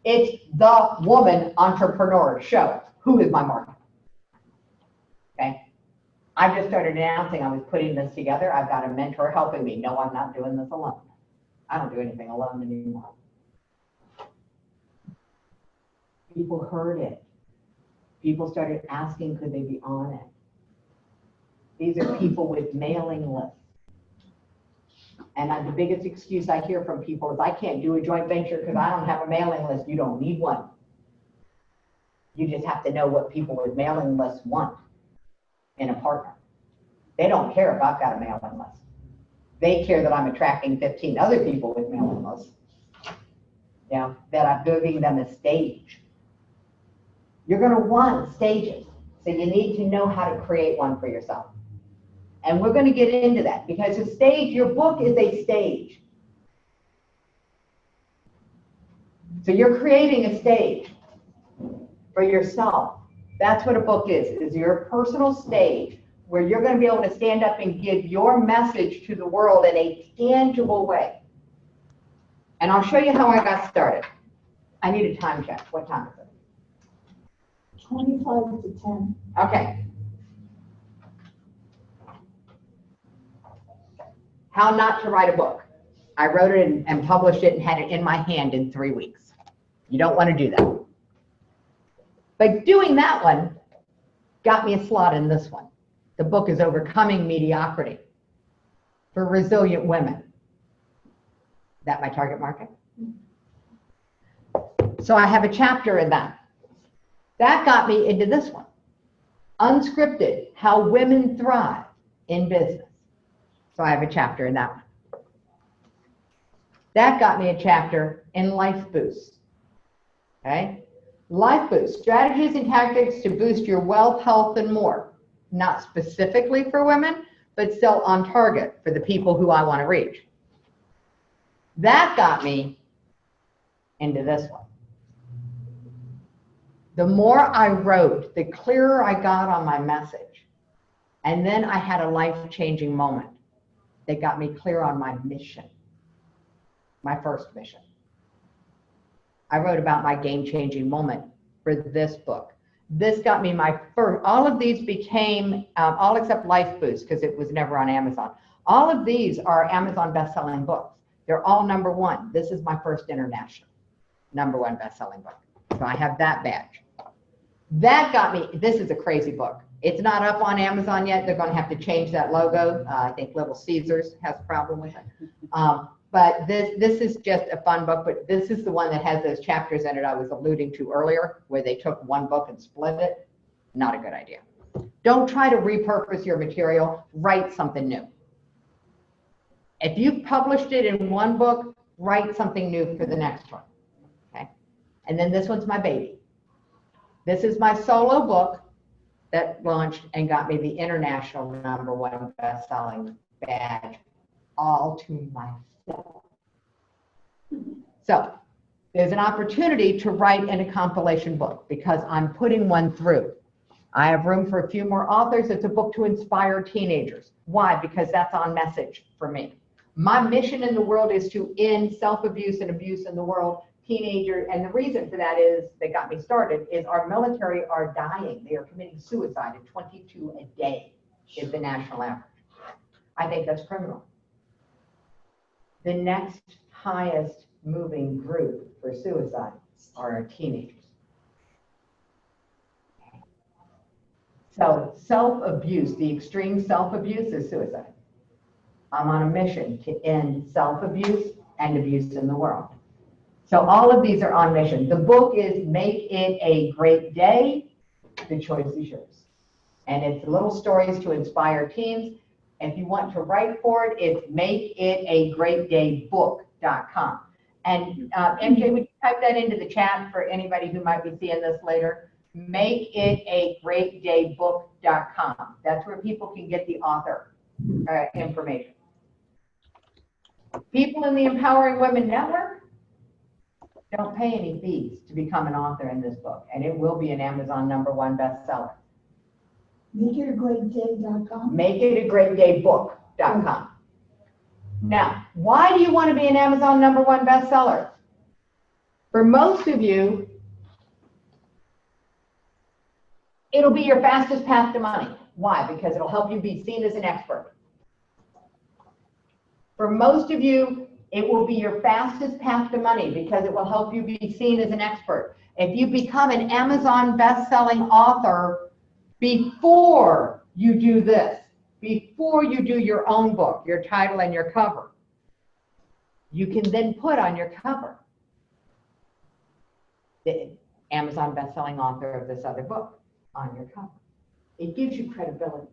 It's the Woman Entrepreneur Show. Who is my market? Okay. I just started announcing I was putting this together. I've got a mentor helping me. No, I'm not doing this alone. I don't do anything alone anymore. People heard it. People started asking, could they be on it? These are people with mailing lists. And the biggest excuse I hear from people is, I can't do a joint venture because I don't have a mailing list. You don't need one. You just have to know what people with mailing lists want in a partner. They don't care if I've got a mailing list. They care that I'm attracting 15 other people with mailing lists. You know, that I'm giving them a stage. You're going to want stages. So you need to know how to create one for yourself. And we're going to get into that, because a stage, your book is a stage. So you're creating a stage for yourself. That's what a book is your personal stage where you're going to be able to stand up and give your message to the world in a tangible way. And I'll show you how I got started. I need a time check. What time is it? 25 to 10. Okay. How not to write a book. I wrote it and published it and had it in my hand in 3 weeks. You don't want to do that. But doing that one got me a slot in this one. The book is Overcoming Mediocrity for Resilient Women. Is that my target market? So I have a chapter in that. That got me into this one. Unscripted, How Women Thrive in Business. So I have a chapter in that one. That got me a chapter in Life Boost. Okay? Life Boost, strategies and tactics to boost your wealth, health, and more. Not specifically for women, but still on target for the people who I want to reach. That got me into this one. The more I wrote, the clearer I got on my message. And then I had a life-changing moment that got me clear on my mission, my first mission. I wrote about my game-changing moment for this book. This got me my first, all of these became, all except Life Boost, because it was never on Amazon. All of these are Amazon best-selling books. They're all #1. This is my first international #1 best-selling book. So I have that badge. That got me, this is a crazy book. It's not up on Amazon yet. They're going to have to change that logo. I think Little Caesars has a problem with it. But this is just a fun book, but this is the one that has those chapters in it I was alluding to earlier, where they took one book and split it. Not a good idea. Don't try to repurpose your material. Write something new. If you've published it in one book, write something new for the next one. Okay? And then this one's my baby. This is my solo book that launched and got me the international #1 best-selling badge all to myself. So there's an opportunity to write in a compilation book because I'm putting one through. I have room for a few more authors. It's a book to inspire teenagers. Why? Because that's on message for me. My mission in the world is to end self-abuse and abuse in the world. Teenagers, and the reason for that is, that got me started, is our military are dying. They are committing suicide at 22 a day is the national average. I think that's criminal. The next highest moving group for suicide are our teenagers. So self-abuse, the extreme self-abuse is suicide. I'm on a mission to end self-abuse and abuse in the world. So all of these are on mission. The book is Make It a Great Day. The choice is yours. And it's little stories to inspire teens. If you want to write for it, it's makeitagreatdaybook.com. And MJ, would you type that into the chat for anybody who might be seeing this later? Makeitagreatdaybook.com. That's where people can get the author information. People in the Empowering Women Network, don't pay any fees to become an author in this book, and it will be an Amazon #1 bestseller. Makeitagreatday.com. Makeitagreatdaybook.com. Now, why do you want to be an Amazon #1 bestseller? For most of you, it'll be your fastest path to money. Why? Because it'll help you be seen as an expert. For most of you, it will be your fastest path to money because it will help you be seen as an expert. If you become an Amazon best-selling author before you do this, before you do your own book, your title and your cover, you can then put on your cover the Amazon best-selling author of this other book on your cover. It gives you credibility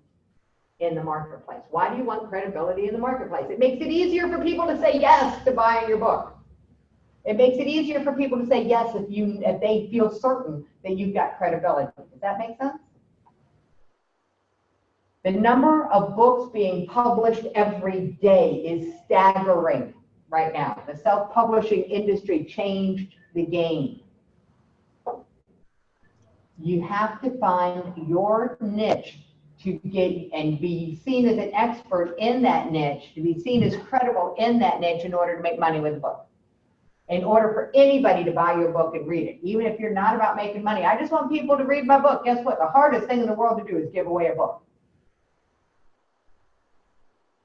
in the marketplace. Why do you want credibility in the marketplace? It makes it easier for people to say yes to buying your book. It makes it easier for people to say yes if they feel certain that you've got credibility. Does that make sense? The number of books being published every day is staggering right now. The self-publishing industry changed the game. You have to find your niche to get and be seen as an expert in that niche, to be seen as credible in that niche in order to make money with the book. In order for anybody to buy your book and read it, even if you're not about making money. I just want people to read my book. Guess what? The hardest thing in the world to do is give away a book.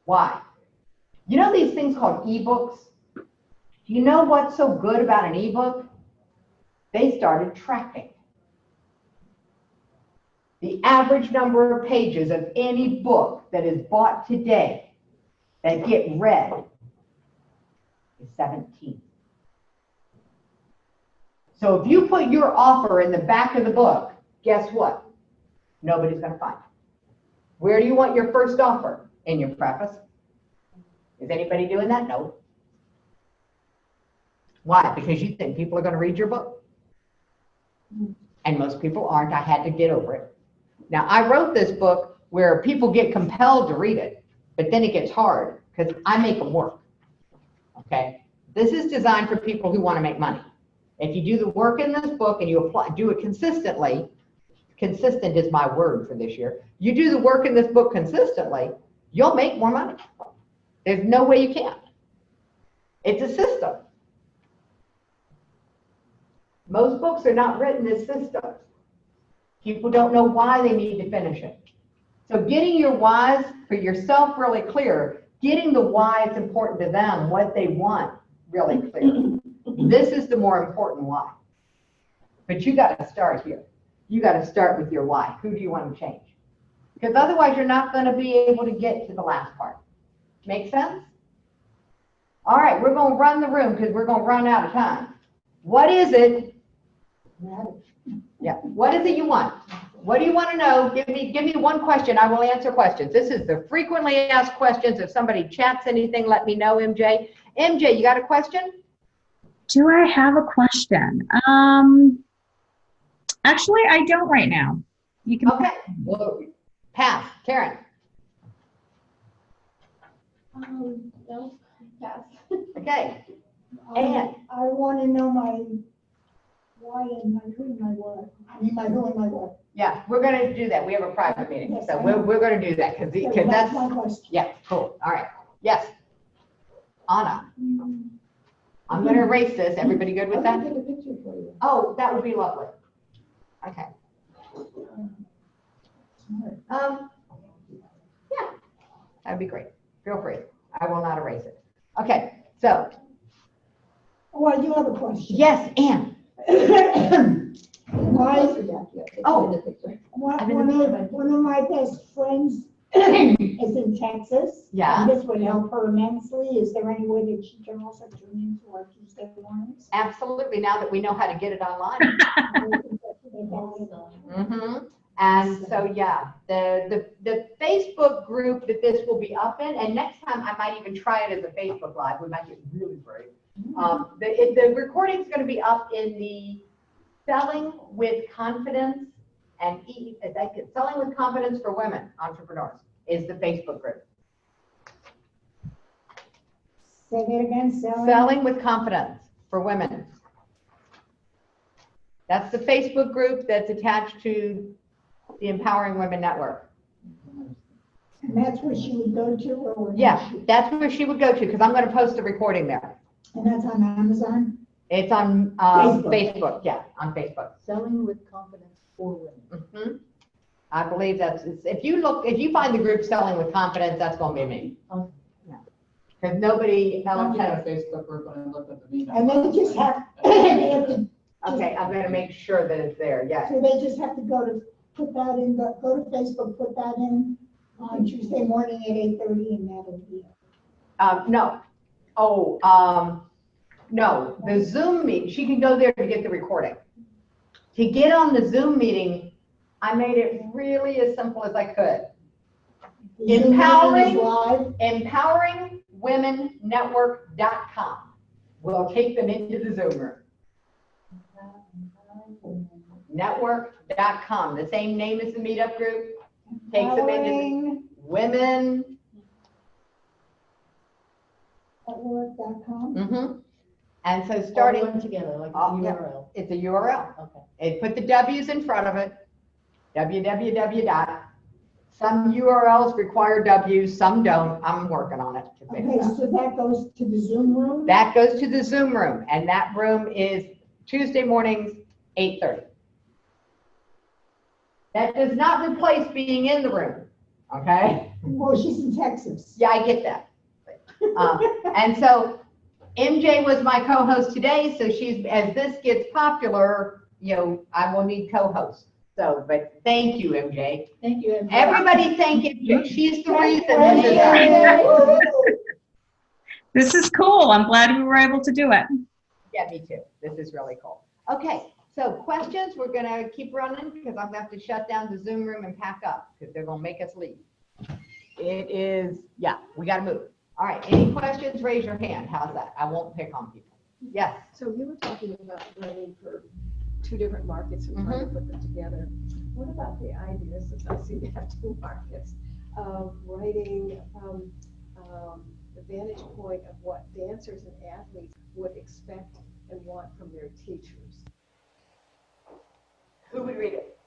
Why? You know these things called ebooks? Do you know what's so good about an ebook? They started tracking. The average number of pages of any book that is bought today that get read is 17. So if you put your offer in the back of the book, guess what? Nobody's going to find it. Where do you want your first offer? In your preface. Is anybody doing that? No. Why? Because you think people are going to read your book. And most people aren't. I had to get over it. Now, I wrote this book where people get compelled to read it, but then it gets hard because I make them work. Okay? This is designed for people who want to make money. If you do the work in this book and you do it consistently, consistent is my word for this year. You do the work in this book consistently, you'll make more money. There's no way you can't. It's a system. Most books are not written as systems. People don't know why they need to finish it. So getting your whys for yourself really clear, getting the why it's important to them, what they want really clear. This is the more important why. But you got to start here. You got to start with your why. Who do you want to change? Because otherwise you're not going to be able to get to the last part. Make sense? All right, we're going to run the room because we're going to run out of time. What is it? Yeah. What is it you want? What do you want to know? Give me one question. I will answer questions. This is the frequently asked questions. If somebody chats anything, let me know, MJ. MJ, you got a question? Do I have a question? Actually, I don't right now. You can. Okay. Well, pass. Karen. No, pass. Okay. And I want to know my why and my who and my what. I mean, my who and my what. yeah, we're going to do that. We have a private meeting, Yes, so I know. we're going to do that because So that's my question. yeah, cool. All right. Yes. Anna. I'm going to erase this. Everybody good with that? I'll take a picture for you. Oh, that would be lovely. Okay. Yeah, that'd be great. Feel free. I will not erase it. Okay, so, Oh, I do have a question. yes, Ann. Why, Oh. one of my best friends is in Texas. Yeah. And this would help her immensely. Is there any way that she can also tune into our Tuesday mornings? Absolutely, now that we know how to get it online. Mm-hmm. And so, yeah, the Facebook group that this will be up in, and next time I might even try it as a Facebook Live. We might get really brave. The recording's going to be up in the Selling with Confidence and Selling with Confidence for Women Entrepreneurs is the Facebook group. Say it again, Selling with Confidence for Women. That's the Facebook group that's attached to the Empowering Women Network. And that's where she would go to, or? Yeah, that's where she would go to, because I'm going to post the recording there. And that's on Amazon? It's on Facebook, yeah, on Facebook. Selling with confidence for women. Mm-hmm. I believe if you find the group Selling with Confidence, that's going to be me. Okay. Because nobody I else looked at has. a Facebook group and I looked at the meetup. And they just have, they have to, Okay, I'm going to make sure that it's there, yeah. so they just have to put that in, go to Facebook, put that in on Tuesday morning at 8:30 and that'll be it. No. No, the Zoom meeting, she can go there to get the recording. To get on the Zoom meeting, I made it really as simple as I could. The Zoom meeting is live. EmpoweringWomenNetwork.com. We'll take them into the Zoom room. Network.com, the same name as the meetup group. Takes them into women. Network.com. Mm-hmm. And so All starting, one together, like Oh, the yeah. URL. it's a URL. Okay. It put the W's in front of it. www. Some URLs require W's, some don't. I'm working on it to fix Okay, that. so that goes to the Zoom room? That goes to the Zoom room, and that room is Tuesday mornings, 8:30. That does not replace being in the room, okay? Well, she's in Texas. Yeah, I get that. And so MJ was my co-host today, so as this gets popular, I will need co-hosts. So, but thank you, MJ. Thank you, MJ. Everybody thank MJ. She's the reason this is happening. This is cool. I'm glad we were able to do it. Yeah, me too. This is really cool. Okay, so questions, we're gonna keep running because I'm gonna have to shut down the Zoom room and pack up because they're gonna make us leave. It is, yeah, we gotta move. All right, any questions, raise your hand. How's that? I won't pick on people. Yes. So you were talking about running for 2 different markets and trying to put them together. What about the idea, since I see you have 2 markets, of writing the vantage point of what dancers and athletes would expect and want from their teachers. Who would read it?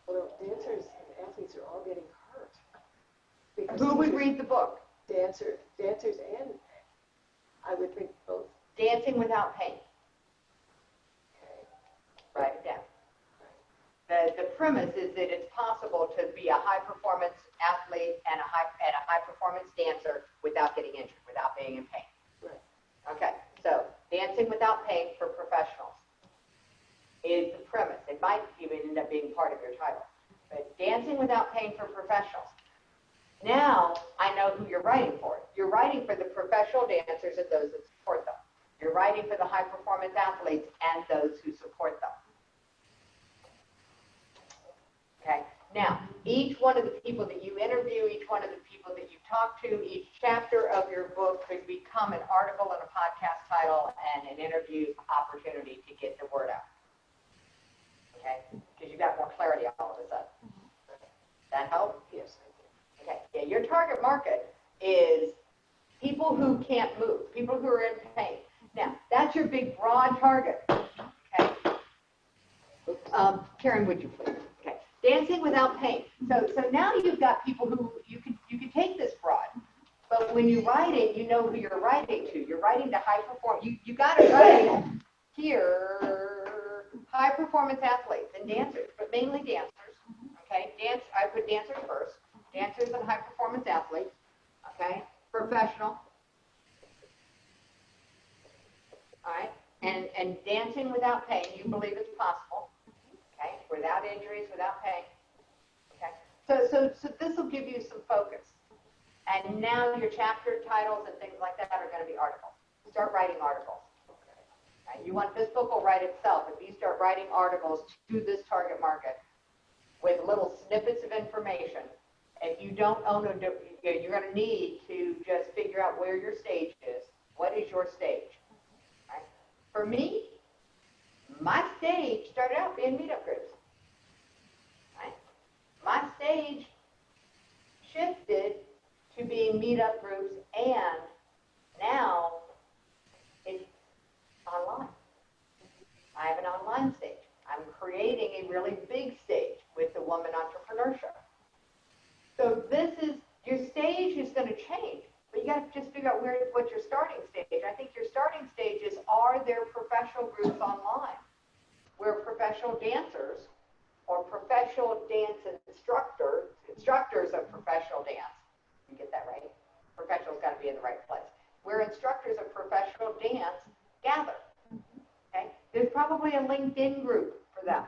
Well, dancers and athletes are all getting hurt. Because Who would teachers- read the book? Dancers and, I would think both. Dancing Without Pain. Okay. Write it down. The premise is that it's possible to be a high-performance athlete and a high-performance dancer without getting injured, without being in pain. Right. Okay, so Dancing Without Pain for Professionals is the premise. It might even end up being part of your title. But Dancing Without Pain for Professionals. Now, I know who you're writing for. You're writing for the professional dancers and those that support them. You're writing for the high-performance athletes and those who support them. Okay, now, each one of the people that you interview, each one of the people that you talk to, each chapter of your book could become an article and a podcast title and an interview opportunity to get the word out. Okay, because you got more clarity all of a sudden. That help? Yes, Okay, yeah, your target market is people who can't move, people who are in pain. Now, that's your big, broad target. Okay. Karen, would you please? Okay. Dancing Without Pain. So now you've got people who you could take this broad, but when you write it, you know who you're writing to. You're writing to high perform. You got to write here high performance athletes and dancers, but mainly dancers. Okay, I put dancers first. Dancers and high performance athletes. Okay, professional. All right, and dancing without pain. You believe it's possible. Okay, without injuries, without pain. Okay, so this will give you some focus. And now your chapter titles and things like that are going to be articles. Start writing articles. Okay. You want this book will write itself. If you start writing articles to this target market with little snippets of information, if you don't own a, you're going to need to just figure out where your stage is. What is your stage? Right? For me, my stage started out being meetup groups. Right? My stage shifted to being meetup groups, and now it's online. I have an online stage. I'm creating a really big stage with the woman entrepreneurship. So this is, your stage is going to change, but you got to just figure out what your starting stage. I think your starting stages are their professional groups online, where professional dancers or professional dance instructors of professional dance, you get that right? Professional's got to be in the right place. Where instructors of professional dance gather. Okay? There's probably a LinkedIn group for them.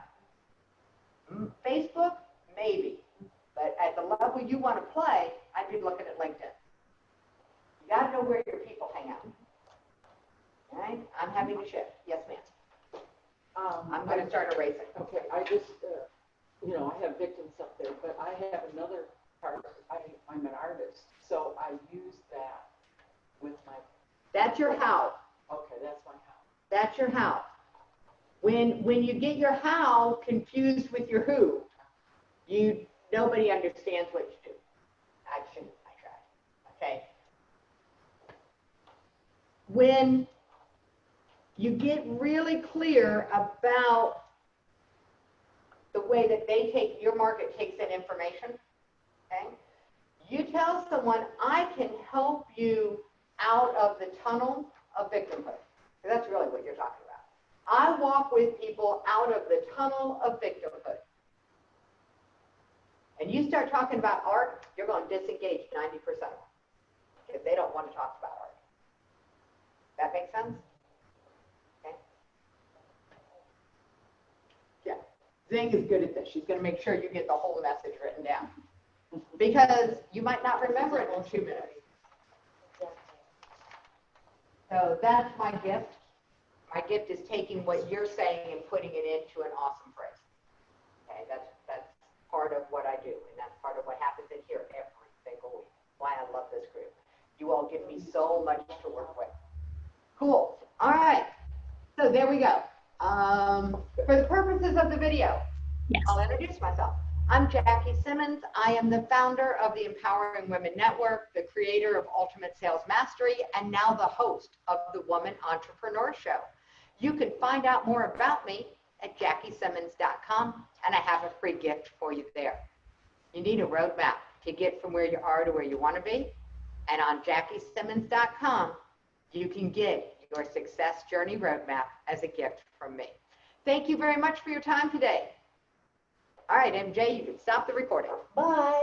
Facebook, maybe. But at the level you want to play, I'd be looking at LinkedIn. You got to know where your people hang out. All right? I'm having to shift. Yes, ma'am. I'm going to start erasing. Okay, I just, I have victims up there, but I have another part. I'm an artist, so I use that with my. That's your how. Okay, that's my how. That's your how. When you get your how confused with your who, nobody understands what you do. I tried. Okay. When you get really clear about the way that your market takes in information, okay? You tell someone, I can help you out of the tunnel of victimhood. That's really what you're talking about. I walk with people out of the tunnel of victimhood. And you start talking about art, you're going to disengage 90% of them because they don't want to talk about art. That make sense? Okay. Yeah. Zing is good at this. She's going to make sure you get the whole message written down because you might not remember it in 2 minutes. So that's my gift. My gift is taking what you're saying and putting it into an awesome phrase. Okay, that's part of what I do, and that's part of what happens in here every single week. Why I love this group. You all give me so much to work with. Cool. All right. So there we go. For the purposes of the video, Yes. I'll introduce myself. I'm Jackie Simmons. I am the founder of the Empowering Women Network, the creator of Ultimate Sales Mastery, and now the host of the Woman Entrepreneur Show. You can find out more about me at jackiesimmons.com, and I have a free gift for you there. You need a roadmap to get from where you are to where you want to be, and on jackiesimmons.com, you can get your success journey roadmap as a gift from me. Thank you very much for your time today. All right, MJ, you can stop the recording. Bye.